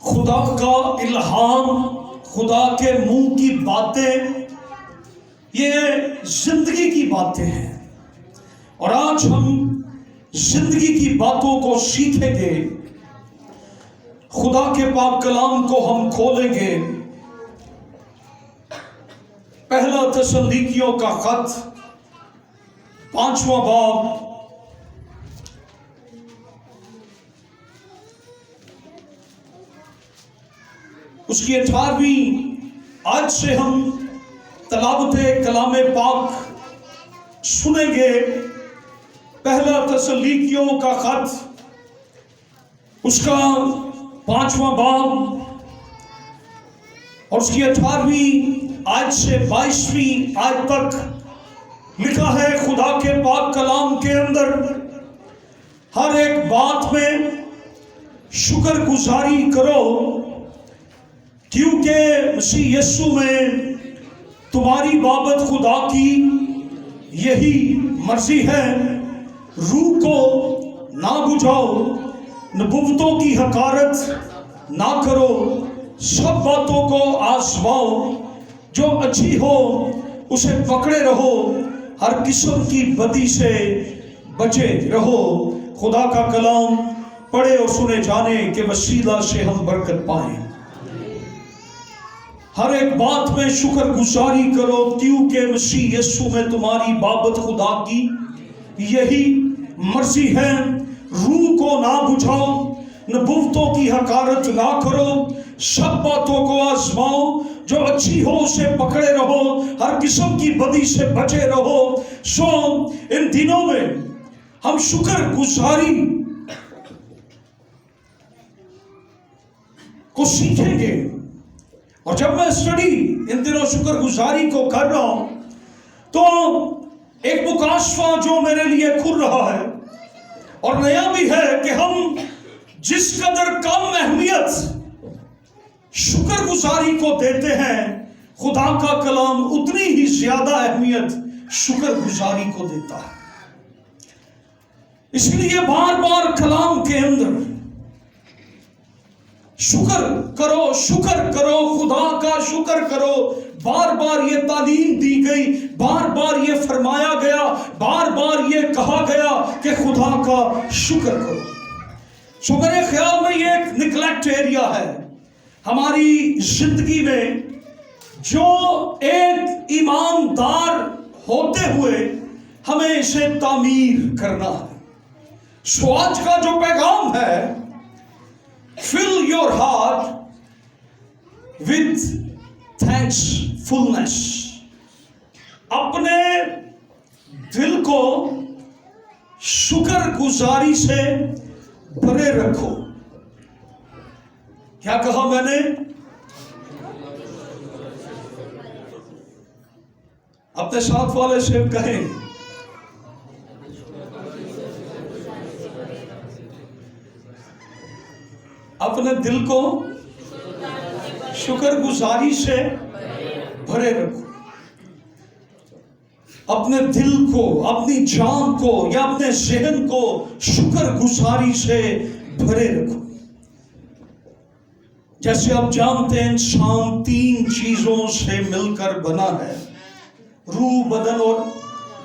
خدا کا الہام، خدا کے منہ کی باتیں، یہ زندگی کی باتیں ہیں، اور آج ہم زندگی کی باتوں کو سیکھیں گے۔ خدا کے پاک کلام کو ہم کھولیں گے۔ پہلا تسلونیکیوں کا خط 5واں باب، اس کی 18ویں آیت سے ہم تلاوت کلام پاک سنیں گے۔ پہلا تسلونیکیوں کا خط، اس کا 5واں باب اور اس کی 18ویں آیت سے 22ویں آیت تک لکھا ہے۔ خدا کے پاک کلام کے اندر ہر ایک بات میں شکر گزاری کرو، کیونکہ مسیح یسوع میں تمہاری بابت خدا کی یہی مرضی ہے۔ روح کو نہ بجھاؤ، نبوتوں کی حقارت نہ کرو، سب باتوں کو آزماؤ، جو اچھی ہو اسے پکڑے رہو، ہر قسم کی بدی سے بچے رہو۔ خدا کا کلام پڑھے اور سنے جانے کے وسیلہ سے ہم برکت پائیں۔ ہر ایک بات میں شکر گزاری کرو، کیونکہ مسیح یسوع میں تمہاری بابت خدا کی یہی مرضی ہے۔ روح کو نہ بجھاؤ، نبوتوں کی حقارت نہ کرو، سب باتوں کو آزماؤ، جو اچھی ہو اسے پکڑے رہو، ہر قسم کی بدی سے بچے رہو۔ ان دنوں میں ہم شکر گزاری کو سیکھیں گے، اور جب میں اسٹڈی ان دنوں شکر گزاری کو کر رہا ہوں تو ایک مکاشفہ جو میرے لیے کھل رہا ہے اور نیا بھی ہے کہ ہم جس قدر کم اہمیت شکر گزاری کو دیتے ہیں، خدا کا کلام اتنی ہی زیادہ اہمیت شکر گزاری کو دیتا ہے۔ اس لیے بار بار کلام کے اندر شکر کرو، شکر کرو، خدا کا شکر کرو، بار بار یہ تعلیم دی گئی، بار بار یہ فرمایا گیا، بار بار یہ کہا گیا کہ خدا کا شکر کرو۔ میرے خیال میں یہ ایک نگلیکٹ ایریا ہے ہماری زندگی میں، جو ایک ایماندار ہوتے ہوئے ہمیں اسے تعمیر کرنا ہے۔ آج کا جو پیغام ہے، fill your heart with thankfulness، اپنے دل کو شکر گزاری سے بھرے رکھو۔ کیا کہا میں نے؟ اپنے ساتھ والے سے کہیں، اپنے دل کو شکر گزاری سے بھرے رکھو۔ اپنے دل کو، اپنی جان کو یا اپنے ذہن کو شکر گزاری سے بھرے رکھو۔ جیسے آپ جانتے ہیں انسان 3 چیزوں سے مل کر بنا ہے، روح، بدن اور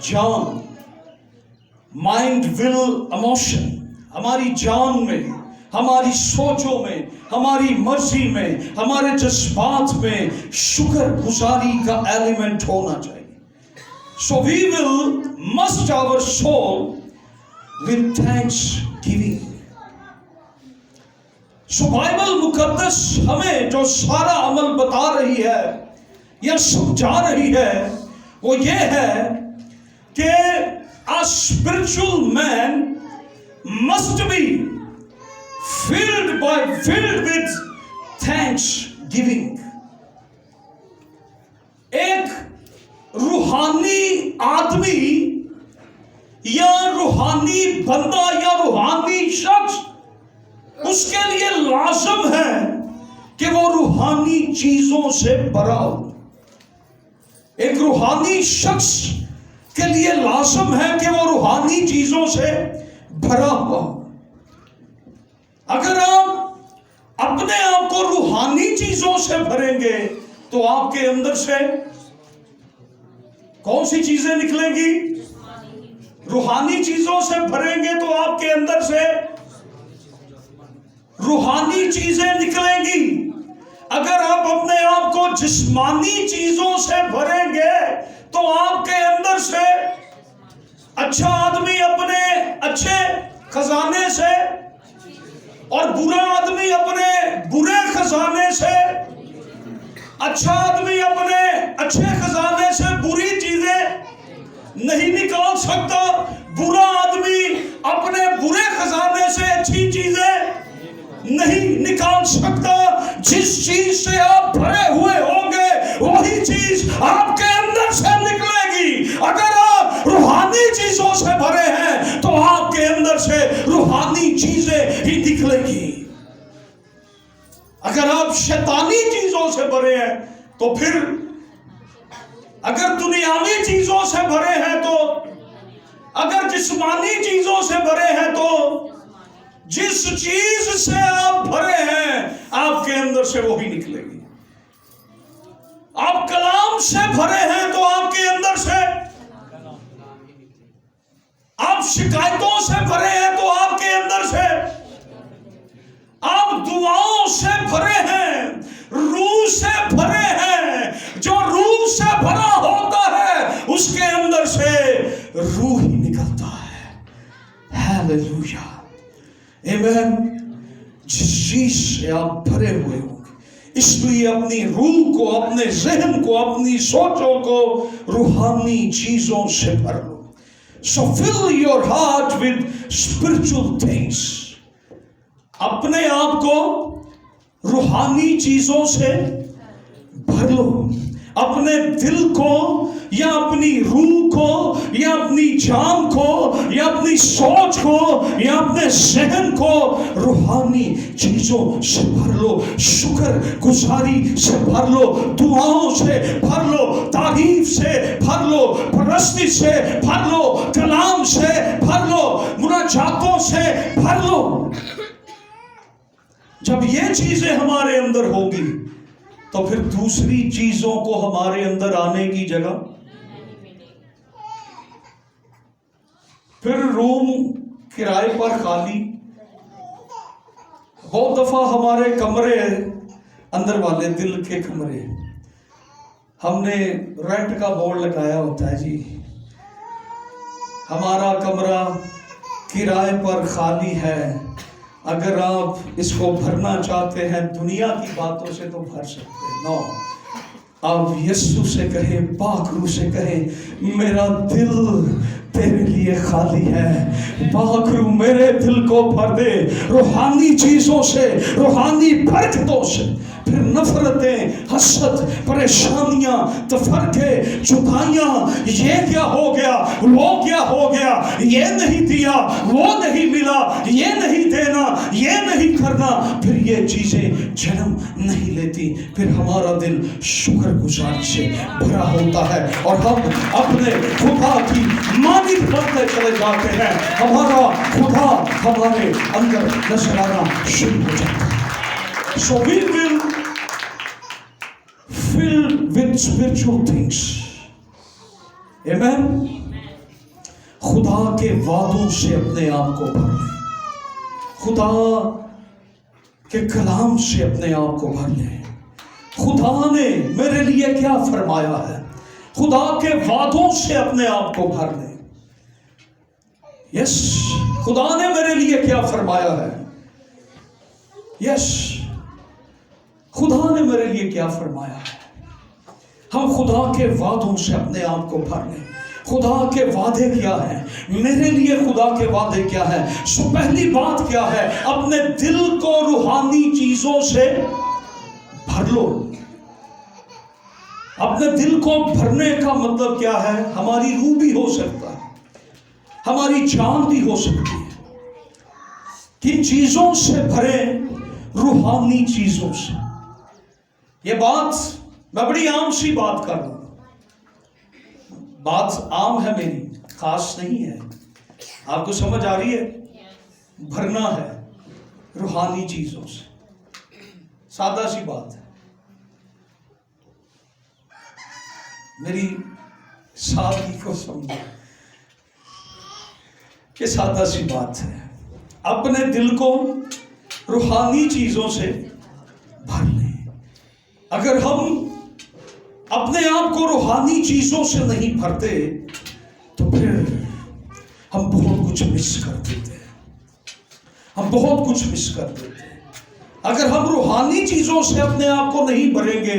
جان۔ مائنڈ، ول، ایموشن۔ ہماری جان میں، ہماری سوچوں میں، ہماری مرضی میں، ہمارے جذبات میں شکر گزاری کا ایلیمنٹ ہونا چاہیے۔ So we will must our soul with thanksgiving۔ Bible مقدس ہمیں جو سارا عمل بتا رہی ہے یا سمجھا رہی ہے وہ یہ ہے کہ a spiritual man must be filled with thanksgiving۔ ایک روحانی آدمی یا روحانی بندہ یا روحانی شخص، اس کے لیے لازم ہے کہ وہ روحانی چیزوں سے بھرا ہو۔ ایک روحانی شخص کے لیے لازم ہے کہ وہ روحانی چیزوں سے بھرا ہوا ہو۔ اگر آپ اپنے آپ रूहानी चीजों से भरेंगे तो आपके अंदर से कौन सी चीजें निकलेंगी? रूहानी चीजों से भरेंगे तो आपके अंदर से रूहानी चीजें निकलेंगी। अगर आप अपने आप को जिस्मानी चीजों से भरेंगे तो आपके अंदर से अच्छा आदमी अपने अच्छे खजाने से और बुरा आदमी अपने बुरे खजाने से, अच्छा आदमी अपने अच्छे खजाने से बुरी चीजें नहीं निकाल सकता, बुरा आदमी अपने बुरे खजाने से अच्छी चीजें नहीं निकाल सकता। जिस चीज से आप भरे हुए होंगे वही चीज आपके अंदर से निकलेगी। अगर आप रूहानी चीजों से भरे हैं तो आपके अंदर से रूहानी चीजें ही निकलेगी। अगर आप शैतानी चीजों से भरे हैं तो फिर, अगर दुनियावी चीजों से भरे हैं तो, अगर जिस्मानी चीजों से भरे हैं तो जिस चीज से आप भरे हैं आपके अंदर से वो ही निकलेगी। आप कलाम से भरे हैं तो आपके अंदर से, आप शिकायतों से भरे हैं तो आपके अंदर से, आप दुआओं से भरे हैं, रूह से भरे हैं, जो रूह से भरा होता है उसके अंदर से रूह ही निकलता है। हालेलुया, आमीन। जिस चीज से आप भरे हुए होंगे, इसलिए अपनी रूह को, अपने ज़हन को, अपनी सोचों को रूहानी चीजों से भर लो। So fill your heart with spiritual things. अपने आप को रूहानी चीजों से भर लो। अपने दिल को या अपनी रूह को या अपनी जान को या अपनी सोच को या अपने ज़हन को रूहानी चीजों से भर लो। शुक्र गुजारी से भर लो, दुआओं से भर लो, तारीफ से भर लो, परस्ती से भर लो, कलाम से भर लो, मुनाजातों से भर लो। जब ये चीजें हमारे अंदर होगी तो फिर दूसरी चीजों को हमारे अंदर आने की जगह, फिर रूम किराए पर खाली। बहुत दफा हमारे कमरे, अंदर वाले दिल के कमरे, हमने रेंट का बोर्ड लगाया होता है जी, हमारा कमरा किराए पर खाली है, अगर आप इसको भरना चाहते हैं दुनिया की बातों से तो भर सकते हैं। नो, आप यीशु से कहें, पाक रूह से कहें, मेरा दिल तेरे लिए खाली है, पाक रूह मेरे दिल को भर दे रूहानी चीजों से, रूहानी बरकतों से। फिर नफरतें, हसद, परेशानियां, तफरके, जुदाइयां, ये क्या हो गया, वो क्या हो गया, ये नहीं दिया, वो नहीं मिला, ये नहीं देना, ये नहीं करना, फिर ये चीजें जन्म नहीं लेती। फिर हमारा दिल शुक्रगुजारी से भरा होता है और हम अपने खुदा की मानिंद बनते चले जाते हैं। हमारा खुदा हमारे अंदर नजर आना शुरू हो जाता है। So we will fill with spiritual things. Amen. खुदा के वादों से अपने आप को भर लें, खुदा के कलाम से अपने आप को भर लें। खुदा ने मेरे लिए क्या फरमाया है, खुदा के वादों से अपने आप को भर लें। यस, खुदा ने मेरे लिए क्या फरमाया है, यस, खुदा ने मेरे लिए क्या फरमाया है। हम खुदा के वादों से अपने आप को भर लें। खुदा के वादे क्या हैं, मेरे लिए खुदा के वादे क्या है। सो पहली बात क्या है, अपने दिल को रूहानी चीजों से भर लो। अपने दिल को भरने का मतलब क्या है, हमारी रूह भी हो सकता है, हमारी जान भी हो सकती है। किन चीजों से भरे, रूहानी चीजों से। ये बात मैं बड़ी आम सी बात कर रहा हूं, बात आम है मेरी, खास नहीं है। आपको समझ आ रही है? भरना है रूहानी चीजों से, सादा सी बात है। मेरी सादगी को समझो। ये सादा सी बात है, अपने दिल को रूहानी चीजों से भर लें। अगर हम अपने आप को रूहानी चीजों से नहीं भरते तो फिर हम बहुत कुछ मिस कर देते हैं, हम बहुत कुछ मिस कर देते हैं। अगर हम रूहानी चीजों से अपने आप को नहीं भरेंगे,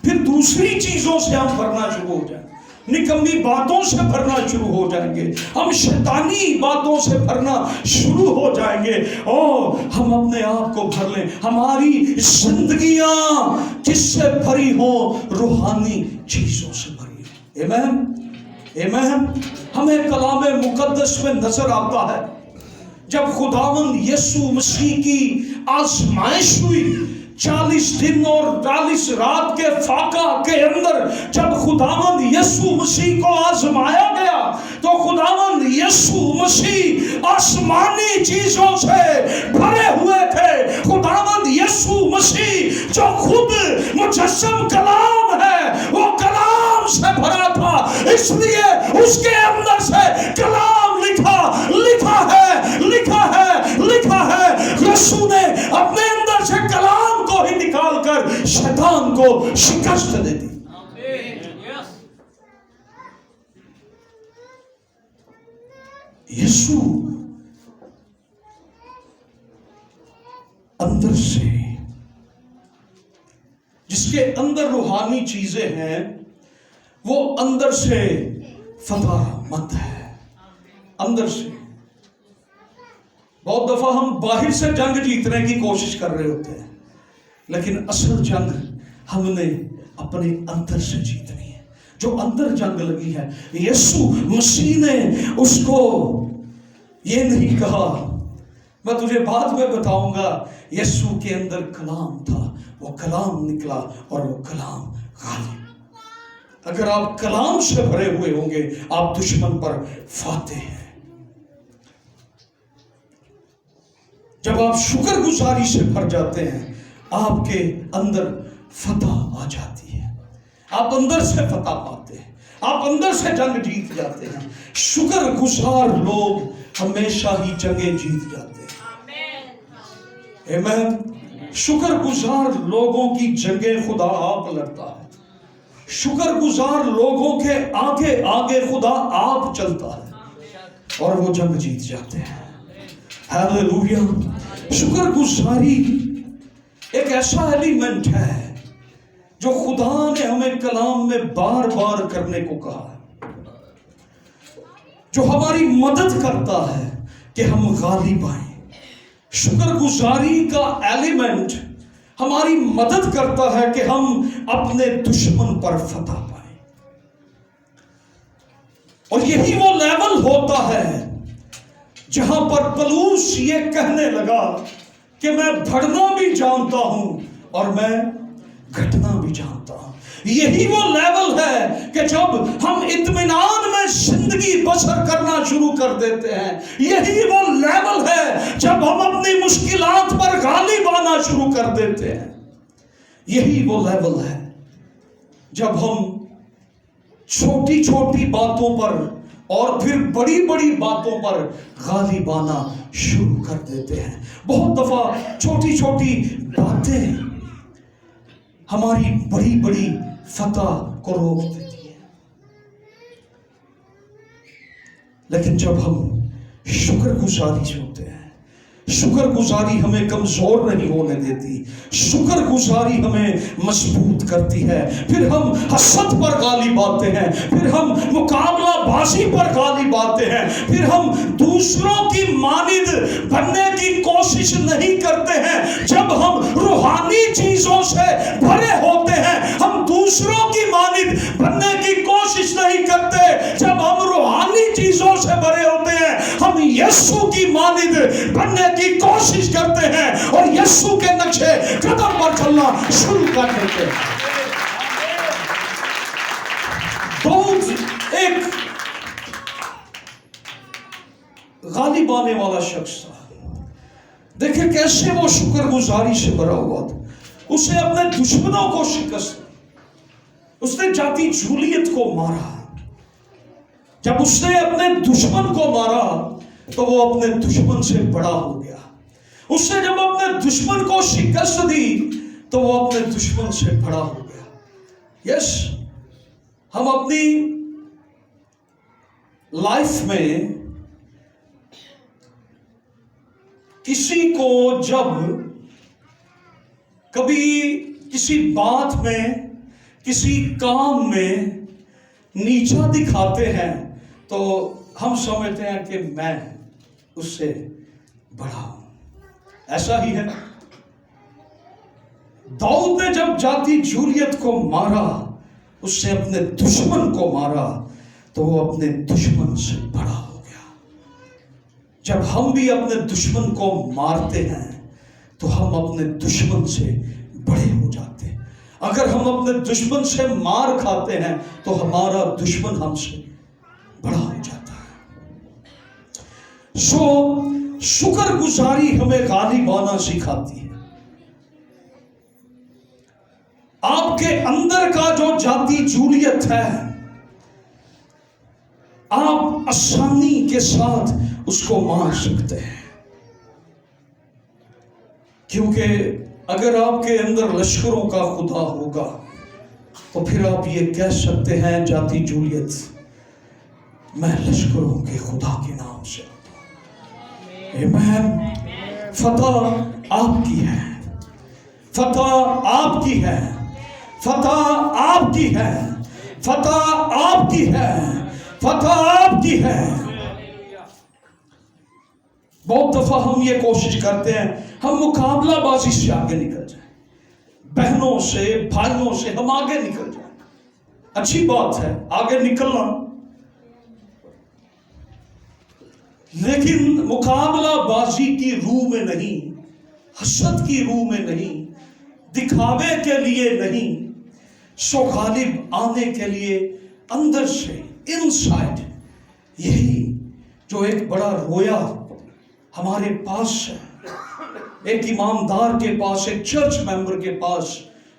फिर दूसरी चीजों से हम भरना शुरू हो जाएंगे, निकम्मी बातों से भरना शुरू हो जाएंगे, हम शैतानी बातों से भरना शुरू हो जाएंगे। और हम अपने आप को भर लें, हमारी जिंदगियां किससे भरी हो? रूहानी चीजों से भरी हो। आमीन, आमीन। हमें कलाम मुकद्दस में नजर आता है जब खुदावंद यीशु मसीह की आजमाइश हुई, 40 दिन और 40 रात के फाका के अंदर जब खुदावंद यीशु मसीह को आजमाया गया, तो खुदावंद यीशु मसीह आसमानी चीजों से भरे हुए थे। खुदावंद यीशु मसीह जो खुद मुजस्सम कलाम है, वो कलाम से भरा था, इसलिए उसके अंदर से कलाम लिखा है। यीशु ने अपने अंदर से कलाम को ही निकालकर शैतान को शिकस्त दे दी। यीशु अंदर से, जिसके अंदर रूहानी चीजें हैं, वो अंदर से फतहमंद है, अंदर से। बहुत दफा हम बाहर से जंग जीतने की कोशिश कर रहे होते हैं, लेकिन असल जंग हमने अपने अंदर से जीतनी है। जो अंदर जंग लगी है, यीशु मसीह ने उसको ये नहीं कहा, मैं तुझे बाद में बताऊंगा। यीशु के अंदर कलाम था, वो कलाम निकला और वो कलाम गालिब। अगर आप कलाम से भरे हुए होंगे, आप दुश्मन पर फातेह हैं। जब आप शुक्रगुजारी से भर जाते हैं, आपके अंदर फतह आ जाती है, आप अंदर से फतह पाते हैं, आप अंदर से जंग जीत जाते हैं। शुक्रगुजार लोग हमेशा ही जंगें जीत जाते हैं। आमीन। शुक्रगुजार लोगों की जंगें खुदा आप लड़ता है। शुक्रगुजार लोगों के आगे आगे खुदा आप चलता है और वो जंग जीत जाते हैं। हालेलुया। शुक्रगुजारी एक ऐसा एलिमेंट है जो खुदा ने हमें कलाम में बार बार करने को कहा है, जो हमारी मदद करता है कि हम गालिब आए। शुक्रगुजारी का एलिमेंट हमारी मदद करता है कि हम अपने दुश्मन पर फतह पाए। और यही वो लेवल होता है जहां पर पलूस ये कहने लगा कि मैं बढ़ना भी जानता हूं और मैं घटना भी जानता हूं। यही वो लेवल है कि जब हम इत्मीनान में जिंदगी बसर करना शुरू कर देते हैं। यही वो लेवल है जब हम अपनी मुश्किलात पर गालिब आना शुरू कर देते हैं। यही वो लेवल है जब हम छोटी छोटी बातों पर और फिर बड़ी बड़ी बातों पर गालिब आना शुरू कर देते हैं। बहुत दफा छोटी छोटी बातें हमारी बड़ी बड़ी फतह को रोक देती है, लेकिन जब हम शुक्रगुजारी होते हैं, शुक्रगुजारी हमें कमजोर नहीं होने देती, शुक्रगुजारी हमें मजबूत करती है। फिर हम हसद पर गालिब आते हैं, फिर हम मुकाबला बाजी पर गालिब आते हैं, फिर हम दूसरों की मानिद बनने की कोशिश नहीं करते हैं। जब हम रूहानी चीजों से भरे होते हैं, हम दूसरों की मानिद बनने की कोशिश नहीं करते। जब हम रूहानी चीजों से भरे होते हैं, हम यीशु की मानिद बनने की कोशिश करते हैं और यीशु के नक्शे कदम पर चलना शुरू कर देते हैं। दाऊद एक गालिब आने वाला शख्स था। देखिए कैसे वो शुक्रगुजारी से भरा हुआ था। उसे अपने दुश्मनों को शिकस्त, उसने जाति जूलियत को मारा। जब उसने अपने दुश्मन को मारा तो वो अपने दुश्मन से बड़ा हो गया। उसने जब अपने दुश्मन को शिकस्त दी तो वो अपने दुश्मन से बड़ा हो गया। यस, हम अपनी लाइफ में किसी को जब कभी किसी बात में, किसी काम में नीचा दिखाते हैं तो हम समझते हैं कि मैं उससे बड़ा हूं। ऐसा ही है, दाऊद ने जब जाति जूलियत को मारा, उससे अपने दुश्मन को मारा तो वो अपने दुश्मन से बड़ा हो गया। जब हम भी अपने दुश्मन को मारते हैं तो हम अपने दुश्मन से बड़े हो जाते हैं। अगर हम अपने दुश्मन से मार खाते हैं तो हमारा दुश्मन हमसे बड़ा हो जाता है। शुक्र गुजारी हमें गालिब आना सिखाती है। आपके अंदर का जो जाति जूलियत है, आप आसानी के साथ उसको मार सकते हैं, क्योंकि अगर आपके अंदर लश्करों का खुदा होगा तो फिर आप ये कह सकते हैं, जाति जूलियत, मैं लश्करों के खुदा के नाम से आमीन। फतह आपकी है, फतह आपकी है, फतह आपकी है, फतह आपकी है, फतह आपकी है। बहुत दफा हम ये कोशिश करते हैं हम मुकाबलाबाजी से आगे निकल जाए, बहनों से, भाइयों से हम आगे निकल जाए। अच्छी बात है आगे निकलना, लेकिन मुकाबलाबाजी की रूह में नहीं, हसद की रूह में नहीं, दिखावे के लिए नहीं, सो गालिब आने के लिए अंदर से, इनसाइड। यही जो एक बड़ा रोया हमारे पास है, एक ईमानदार के पास, एक चर्च मेंबर के पास,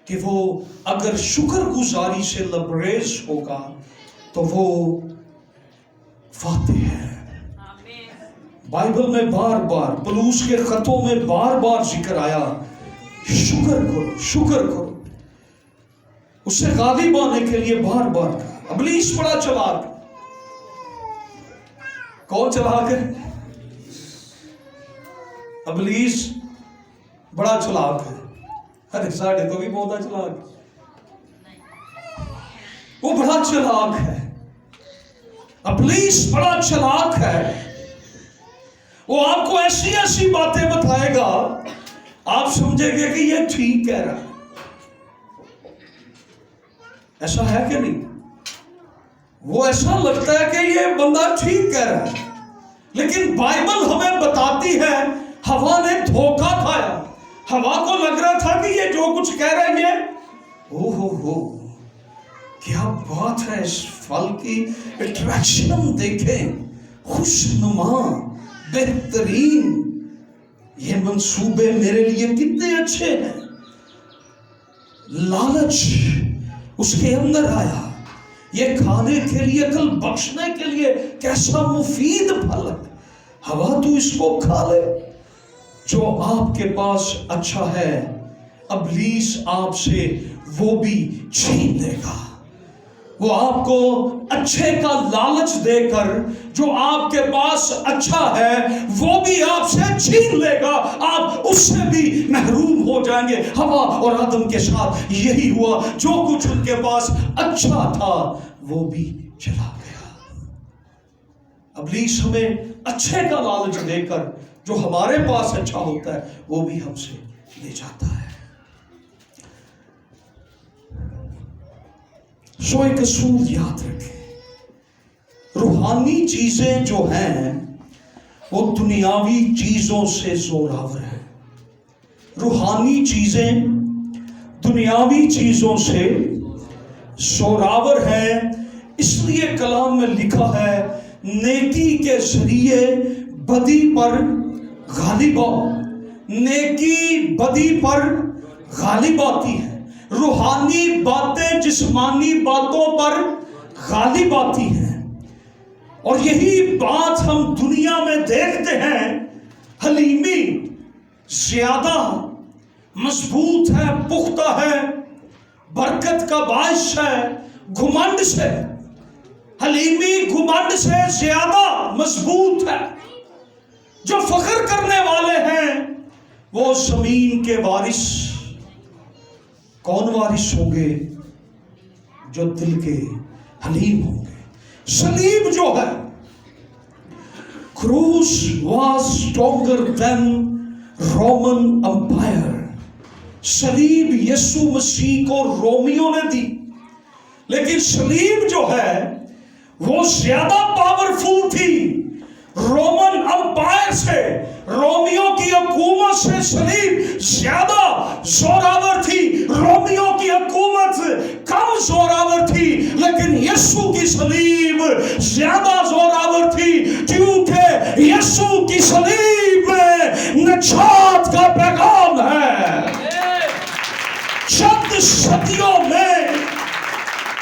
कि वो अगर शुक्रगुजारी से लबरेज होगा तो वो फातिह है। बाइबल में बार बार, पलूस के खतों में बार बार जिक्र आया, शुक्र करो, शुक्र करो। उससे गालिब आने के लिए बार बार कहा। इब्लीस बड़ा चालाक। कौन चालाक है? इब्लीस बड़ा चालाक है। अरे साढ़े तो भी बहुत चालाक, वो बड़ा चालाक है। इब्लीस बड़ा चालाक है। वो आपको ऐसी ऐसी बातें बताएगा, आप समझेंगे कि ये ठीक कह रहा है। ऐसा है कि नहीं? वो ऐसा लगता है कि ये बंदा ठीक कह रहा है, लेकिन बाइबल हमें बताती है हवा ने धोखा खाया। हवा को लग रहा था कि ये जो कुछ कह रहे हैं, ओहो क्या बात है, इस फल की अट्रैक्शन देखें, खुशनुमा, बेहतरीन, ये मंसूबे मेरे लिए कितने अच्छे हैं। लालच उसके अंदर आया, ये खाने के लिए, कल बख्शने के लिए कैसा मुफीद फल है, हवा तू इसको खा ले। जो आपके पास अच्छा है इब्लीस आपसे वो भी छीन लेगा। वो आपको अच्छे का लालच देकर जो आपके पास अच्छा है वो भी आपसे छीन लेगा, आप उससे भी महरूम हो जाएंगे। हवा और आदम के साथ यही हुआ, जो कुछ उनके पास अच्छा था वो भी चला गया। इब्लीस हमें अच्छे का लालच देकर जो हमारे पास अच्छा होता है वो भी हमसे ले जाता है। सो एक असूल याद रखें, रूहानी चीजें जो हैं वो दुनियावी चीजों से जोरावर है। रूहानी चीजें दुनियावी चीजों से जोरावर है। इसलिए कलाम में लिखा है, नेकी के जरिए बदी पर गालिब आओ। नेकी बदी पर गालिब आती है। रूहानी बातें जिस्मानी बातों पर गालिब आती हैं। और यही बात हम दुनिया में देखते हैं। हलीमी ज्यादा मजबूत है, पुख्ता है, बरकत का बायस है घुमंड से। हलीमी घुमंड से ज्यादा मजबूत है। जो फख्र करने वाले हैं वो जमीन के वारिस। कौन वारिस होंगे? जो दिल के हलीम होंगे। सलीब जो है, क्रूस was stronger than Roman Empire। सलीब यीशु मसीह को रोमियों ने दी, लेकिन सलीब जो है वो ज्यादा पावरफुल थी रोमन अंपायर से। रोमियों की हुकूमत से सलीब ज्यादा जोरावर थी। रोमियों की हुकूमत कम जोरावर थी, लेकिन यीशु की सलीब ज्यादा जोरावर थी, क्योंकि यीशु की सलीब में निजात का पैगाम है। चंद सदियों में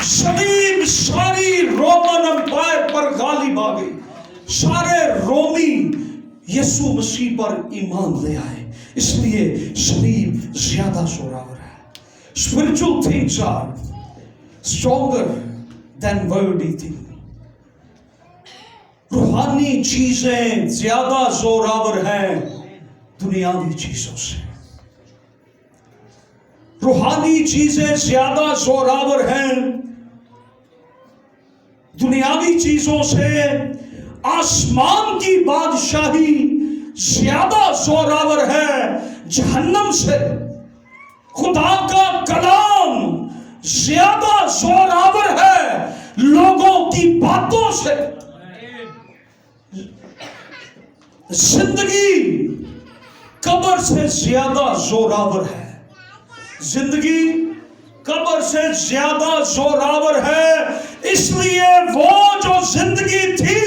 सलीब सारी रोमन अंपायर पर गालिब आ गई। सारे रोमी यीशु मसीह पर ईमान ले आए, इसलिए सलीब ज्यादा जोरावर है। Spiritual things are stronger than worldly thing. रूहानी चीजें ज्यादा जोरावर हैं दुनियावी चीजों से। रूहानी चीजें ज्यादा जोरावर हैं दुनियावी चीजों से। आसमान की बादशाही ज्यादा जोरावर है जहन्नम से। खुदा का कलाम ज्यादा जोरावर है लोगों की बातों से। जिंदगी कब्र से ज्यादा जोरावर है। जिंदगी कब्र से ज्यादा जोरावर है, इसलिए वो जो जिंदगी थी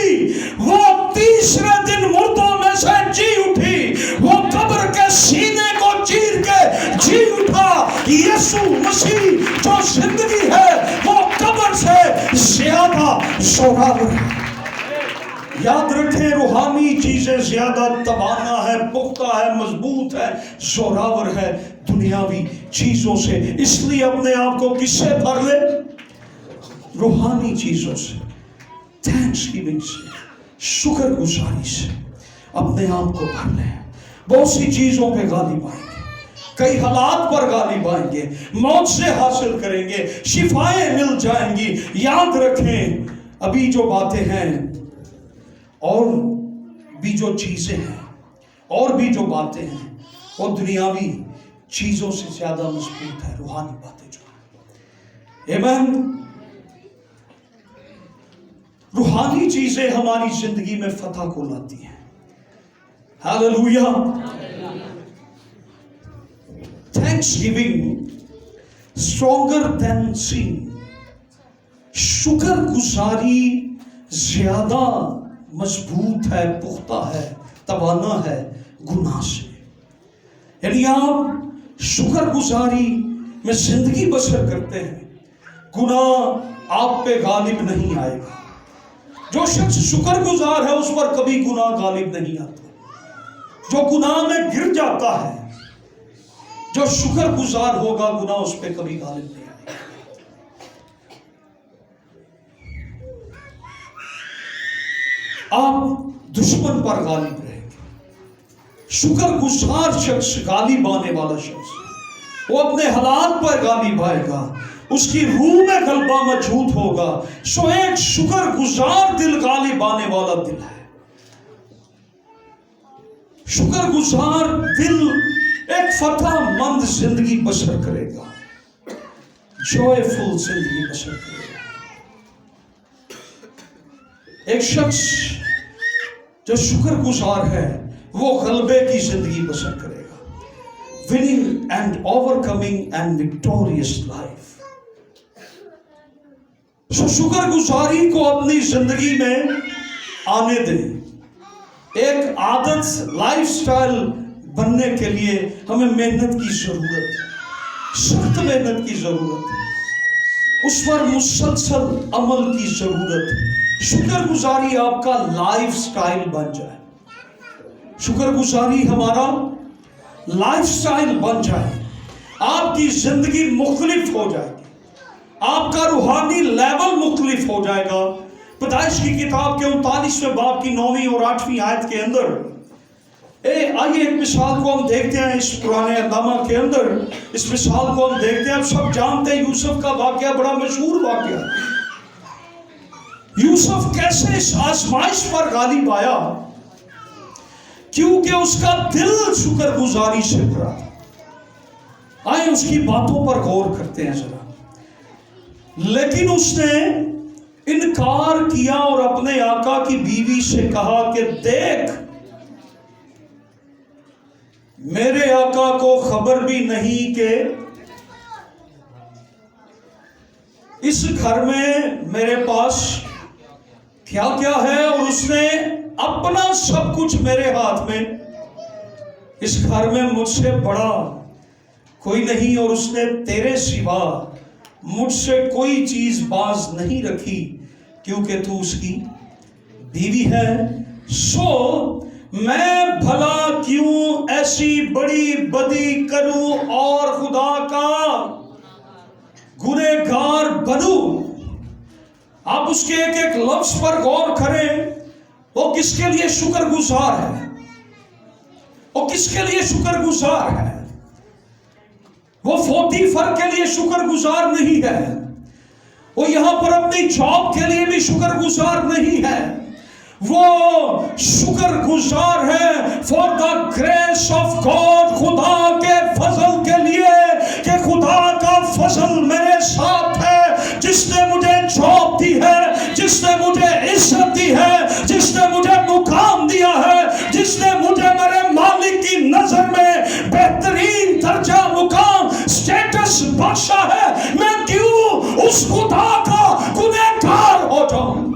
वो तीसरे दिन मुर्दों में से जी उठी। वो कब्र के सीने को चीर के जी उठा। यीशु मसीह जो जिंदगी है वो कब्र से ज्यादा जोरावर है। याद रखें, रूहानी चीजें ज्यादा तवाना है, पुख्ता है, मजबूत है, जोरावर है दुनियावी चीजों से। इसलिए अपने आप को किससे भर ले? रूहानी चीजों से, थैंक्सगिविंग से, शुक्रगुजारी से अपने आप को भर ले। बहुत सी चीजों पे गालिब आएंगे, कई हालात पर गालिब आएंगे, मौत से हासिल करेंगे, शिफाएं मिल जाएंगी। याद रखें, अभी जो बातें हैं और भी जो चीजें हैं और भी जो बातें हैं वो दुनियावी चीजों से ज्यादा मजबूत है रूहानी बातें जो है। आमीन। रूहानी चीजें हमारी जिंदगी में फतह को लाती हैं। हालेलुया। थैंक्सगिविंग स्ट्रॉन्गर देन सिन। शुक्रगुजारी ज्यादा मजबूत है, पुख्ता है, तवाना है गुनाह से। यानी आप शुक्रगुजारी में जिंदगी बसर करते हैं, गुनाह आप पे गालिब नहीं आएगा। जो शख्स शुक्रगुजार है उस पर कभी गुनाह गालिब नहीं आता। जो गुनाह में गिर जाता है, जो शुक्रगुजार होगा, गुनाह उस पर कभी गालिब नहीं आएगा। आप दुश्मन पर गालिब रहेंगे। शुक्रगुजार शख्स, गालिब आने वाला शख्स, वो अपने हालात पर गालिब आएगा, उसकी रूह में गलबा मौजूद होगा। सो एक शुक्रगुजार दिल गालिब आने वाला दिल है। शुक्रगुजार दिल एक फतह मंद जिंदगी बसर करेगा, जॉयफुल जिंदगी बसर करेगा। एक शख्स जो शुक्रगुजार है वो गलबे की जिंदगी बसर करेगा। Winning and overcoming and victorious life. So शुक्रगुजारी को अपनी जिंदगी में आने दें। एक आदत, लाइफस्टाइल बनने के लिए हमें मेहनत की जरूरत है, सख्त मेहनत की जरूरत है, उस पर मुसलसल अमल की जरूरत है। शुक्रगुजारी आपका लाइफ स्टाइल बन जाए, शुक्रगुजारी हमारा लाइफ स्टाइल बन जाए, आपकी जिंदगी मुख्तलिफ हो जाएगी, आपका रूहानी लेवल मुख्तलिफ हो जाएगा। पैदाइश की किताब के 39वें बाब की 9वीं और 8वीं आयत के अंदर आइए एक मिसाल को हम देखते हैं। इस पुराने अहदनामा के अंदर इस मिसाल को हम देखते हैं। आप सब जानते हैं यूसुफ का वाकया बड़ा मशहूर वाकया। यूसुफ कैसे इस आजमाइश पर गालिब आया, क्योंकि उसका दिल शुक्रगुजारी से भरा था। आइए उसकी बातों पर गौर करते हैं जरा। लेकिन उसने इनकार किया और अपने आका की बीवी से कहा कि देख, मेरे आका को खबर भी नहीं कि इस घर में मेरे पास क्या क्या है, और उसने अपना सब कुछ मेरे हाथ में, इस घर में मुझसे बड़ा कोई नहीं, और उसने तेरे सिवा मुझसे कोई चीज बाज नहीं रखी, क्योंकि तू उसकी बीवी है। सो मैं भला क्यों ऐसी बड़ी बदी करूं और खुदा का गुनहगार बनूं। आप उसके एक एक लफ्ज पर गौर करें, वो किसके लिए शुक्रगुजार है, वो किसके लिए शुक्रगुजार है। वो पोतीफर के लिए शुक्रगुजार नहीं है, वो यहां पर अपनी जॉब के लिए भी शुक्रगुजार नहीं है, वो शुक्रगुजार है for the grace of God, खुदा के फजल के लिए कि खुदा का फजल मेरे साथ है, जिसने मुझे जॉब दी है, जिसने मुझे इज्जत दी है, जिसने मुझे मुकाम दिया है, जिसने मुझे मेरे मालिक की नजर में बेहतरीन दर्जा, मुकाम, स्टेटस बख्शा है। मैं क्यों उस खुदा का गुनहगार हो जाऊं,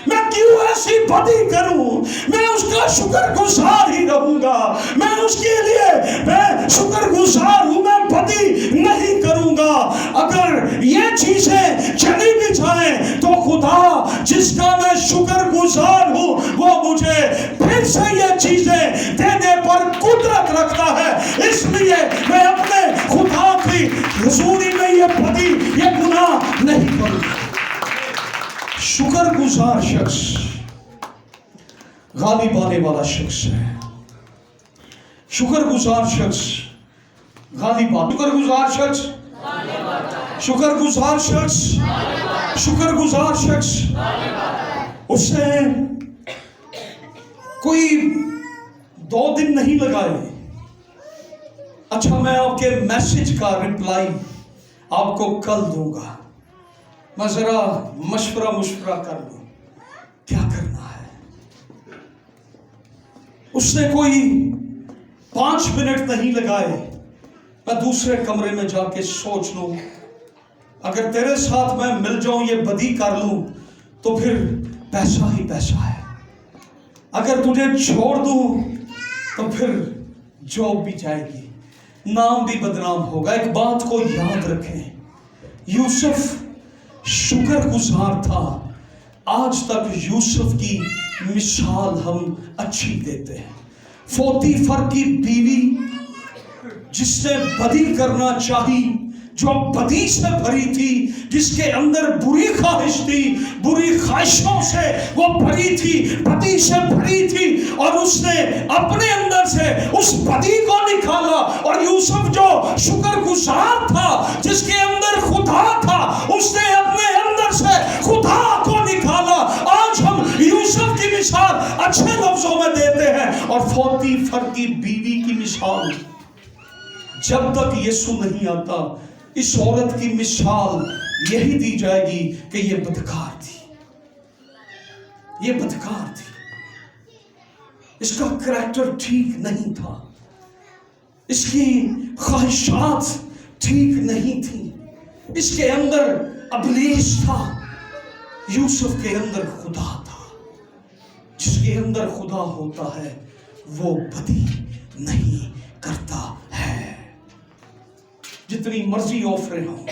मैं क्यों ऐसी बदी करूं। मैं उसका शुक्रगुजार ही रहूंगा, मैं उसके लिए मैं शुक्रगुजार हूं, मैं बदी नहीं करूंगा। अगर ये चीजें चली भी जाएं तो खुदा जिसका मैं शुक्रगुजार हूं वो मुझे फिर से ये चीजें देने पर कुदरत रखता है। इसलिए मैं अपने खुदा की हुजूरी में ये बदी, ये गुनाह नहीं करूंगा। शुक्रगुजार शख्स गालिब आने वाला शख्स है। शुक्रगुजार शख्स गालिब, शुक्रगुजार शख्स, शुक्रगुजार शख्स, शुक्रगुजार शख्स, उसने कोई 2 दिन नहीं लगाए। अच्छा, मैं आपके मैसेज का रिप्लाई आपको कल दूंगा, मैं जरा मशवरा कर लूं क्या करना है। उसने कोई 5 मिनट नहीं लगाए, मैं दूसरे कमरे में जाके सोच लूं, अगर तेरे साथ मैं मिल जाऊं, ये बदी कर लूं, तो फिर पैसा ही पैसा है। अगर तुझे छोड़ दूं तो फिर जॉब भी जाएगी, नाम भी बदनाम होगा। एक बात को याद रखें, यूसुफ शुक्रगुजार था। आज तक यूसुफ की मिसाल हम अच्छी देते हैं। पोतीफर की बीवी जिसने बदी करना चाही, जो बदी से भरी थी, जिसके अंदर बुरी ख्वाहिश थी, बुरी ख्वाहिशों से वो भरी थी, बदी से भरी थी, और उसने अपने अंदर से उस बदी को निकाला। और यूसुफ जो शुक्रगुजार था, जिसके अंदर खुदा था, उसने अपने अंदर से खुदा को निकाला। आज हम यूसुफ की मिसाल अच्छे लफ्जों में देते हैं, और पोतीफर की बीवी की मिसाल जब तक यीशु नहीं आता, इस औरत की मिसाल यही दी जाएगी कि ये बदकार थी, ये बदकार थी, इसका करैक्टर ठीक नहीं था, इसकी ख्वाहिशात ठीक नहीं थी, इसके अंदर अबलीस था। यूसुफ के अंदर खुदा था। जिसके अंदर खुदा होता है वो बदी नहीं करता है। जितनी मर्जी ऑफरें हों,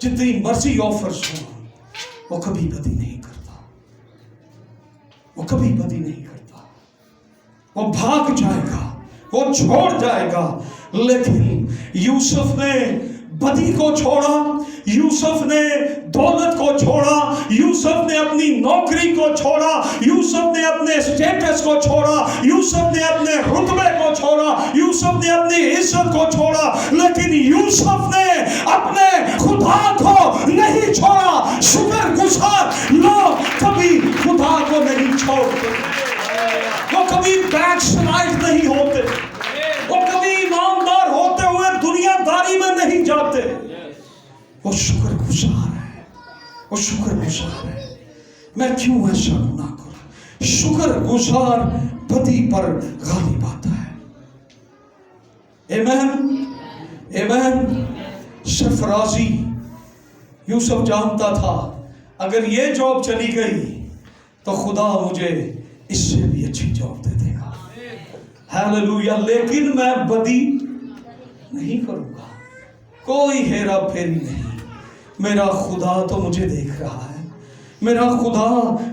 जितनी मर्जी ऑफर्स हों, वो कभी बदी नहीं करता, वो कभी बदी नहीं करता। वो भाग जाएगा, वो छोड़ जाएगा। लेकिन यूसुफ ने बदी को छोड़ा, यूसुफ ने दौलत को छोड़ा, यूसुफ ने अपनी नौकरी को छोड़ा, यूसुफ ने अपने स्टेटस को छोड़ा, यूसुफ ने अपने रुतबे को छोड़ा, यूसुफ ने अपनी इज्जत को छोड़ा, लेकिन यूसुफ ने अपने खुदा को नहीं छोड़ा। शुक्रगुजार लोग कभी खुदा को नहीं छोड़ते, वो कभी बैकस्लाइड नहीं होते, वो कभी ईमानदार होते हुए दुनियादारी में नहीं जाते। वो शुक्रगुजार है, वो शुक्रगुजार है। मैं क्यों ऐसा गुनाह करूं? शुक्रगुजार बदी पर गालिब आता है। आमीन, आमीन। सरफराजी यूसुफ जानता था अगर ये जॉब चली गई तो खुदा मुझे इससे भी अच्छी जॉब दे देगा। हालेलुया। लेकिन मैं बदी नहीं करूंगा, कोई हेरा फेरी नहीं। मेरा खुदा तो मुझे देख रहा है, मेरा खुदा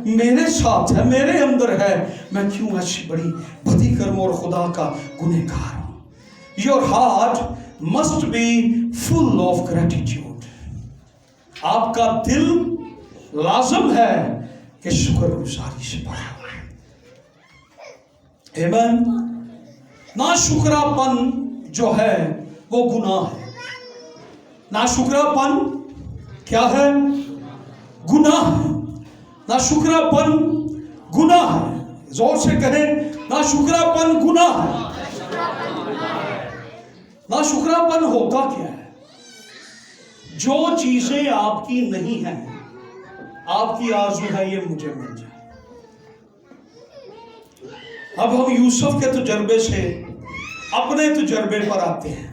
मेरे साथ है, मेरे अंदर है। मैं क्यों ऐसी बड़ी बदी करूं और खुदा का गुनहगार हूं। Your heart must be full of gratitude. आपका दिल लाजम है कि शुक्रगुजारी से भरा हो। आमीन। ना शुक्रापन जो है वो गुनाह है। ना शुक्रापन क्या है? गुनाह है। ना शुक्रापन गुनाह है। जोर से कहें, ना शुक्रापन गुनाह है। ना शुक्रापन होता क्या है? जो चीजें आपकी नहीं हैं, आपकी आरज़ू है ये मुझे मिल जाए। अब हम यूसुफ के तजर्बे से अपने तजर्बे पर आते हैं।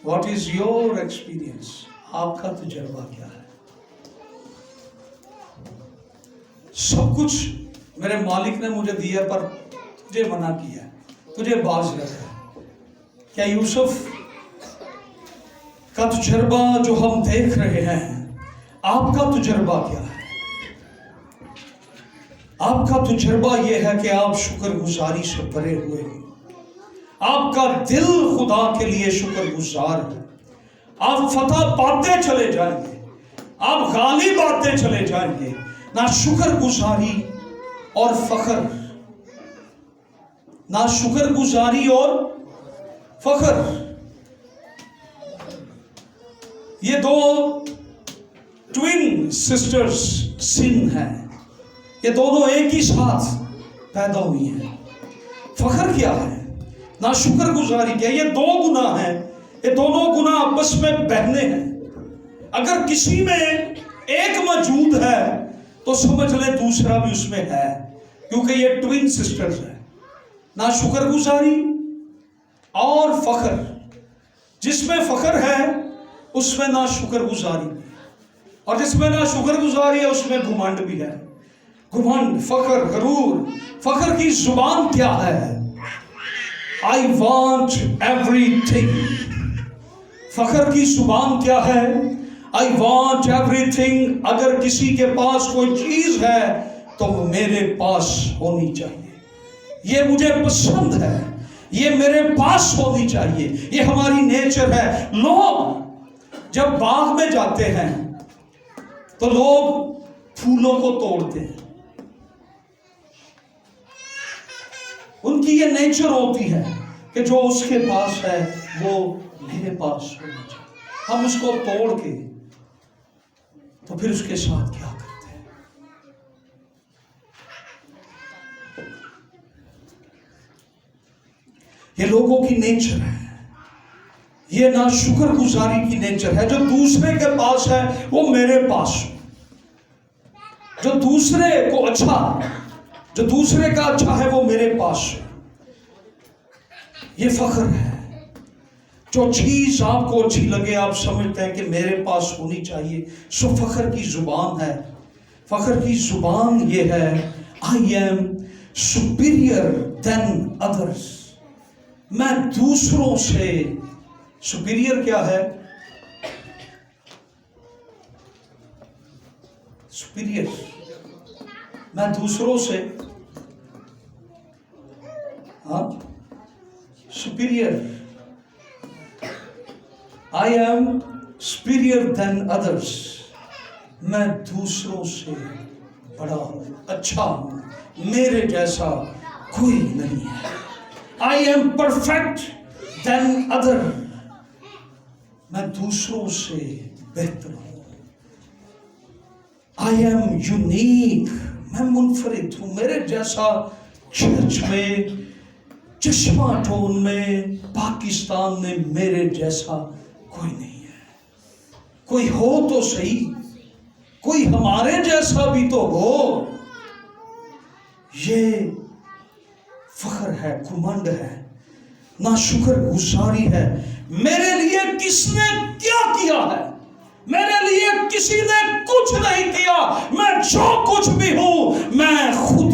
What is your experience? आपका तजर्बा क्या है? सब कुछ मेरे मालिक ने मुझे दिया पर तुझे मना किया, तुझे बाज रखा। क्या यूसुफ का तजर्बा जो हम देख रहे हैं, आपका तजर्बा क्या है? आपका तजर्बा यह है कि आप शुक्रगुजारी से भरे हुए हैं। आपका दिल खुदा के लिए शुक्रगुजार है। आप फतह पाते चले जाएंगे, आप गालिब आते चले जाएंगे। ना शुक्रगुजारी और फख्र, ना शुक्रगुजारी और फख्र, ये दो ट्विन सिस्टर्स सिन है। ये दोनों एक ही साथ पैदा हुई हैं। फख्र क्या है? ना शुक्रगुजारी क्या? ये दो गुनाह हैं। ये दोनों गुनाह आपस में बहने हैं। अगर किसी में एक मौजूद है तो समझ ले दूसरा भी उसमें है, क्योंकि ये ट्विन सिस्टर्स है। ना शुक्रगुजारी और फख्र। जिसमें फख्र है उसमें ना शुक्रगुजारी, और जिसमें ना शुक्रगुजारी है उसमें घुमंड भी है। घुमंड, फख्र, गरूर। फख्र की जुबान क्या है? I want everything. फख्र की जुबान क्या है? I want everything. अगर किसी के पास कोई चीज है तो मेरे पास होनी चाहिए, ये मुझे पसंद है, ये मेरे पास होनी चाहिए। ये हमारी नेचर है। लोग जब बाग में जाते हैं तो लोग फूलों को तोड़ते हैं, उनकी ये नेचर होती है कि जो उसके पास है वो मेरे पास होना चाहिए। हम उसको तोड़ के तो फिर उसके साथ क्या करते हैं? ये लोगों की नेचर है। ये ना शुक्रगुजारी की नेचर है। जो दूसरे के पास है वो मेरे पास हो। जो दूसरे को अच्छा, जो दूसरे का अच्छा है वो मेरे पास हो। ये फख्र है। जो चीज आपको अच्छी लगे, आप समझते हैं कि मेरे पास होनी चाहिए, सो फख्र की जुबान है। फख्र की जुबान ये है, I am superior than others. میں دوسروں سے سپیریئر کیا ہے؟ سپیریئر میں دوسروں سے superior I am superior than others. میں دوسروں سے بڑا اچھا ہوں، میرے جیسا کوئی نہیں ہے. I am perfect than other. میں دوسروں سے بہتر ہوں. I am unique. میں منفرد ہوں، میرے جیسا چرچ میں، چشمہ ٹون میں، پاکستان میں میرے جیسا کوئی نہیں ہے. کوئی ہو تو صحیح، کوئی ہمارے جیسا بھی تو ہو. یہ فخر ہے، گھمنڈ ہے، ناشکر گزاری ہے. میرے لیے کس نے کیا کیا ہے؟ میرے لیے کسی نے کچھ نہیں کیا. میں جو کچھ بھی ہوں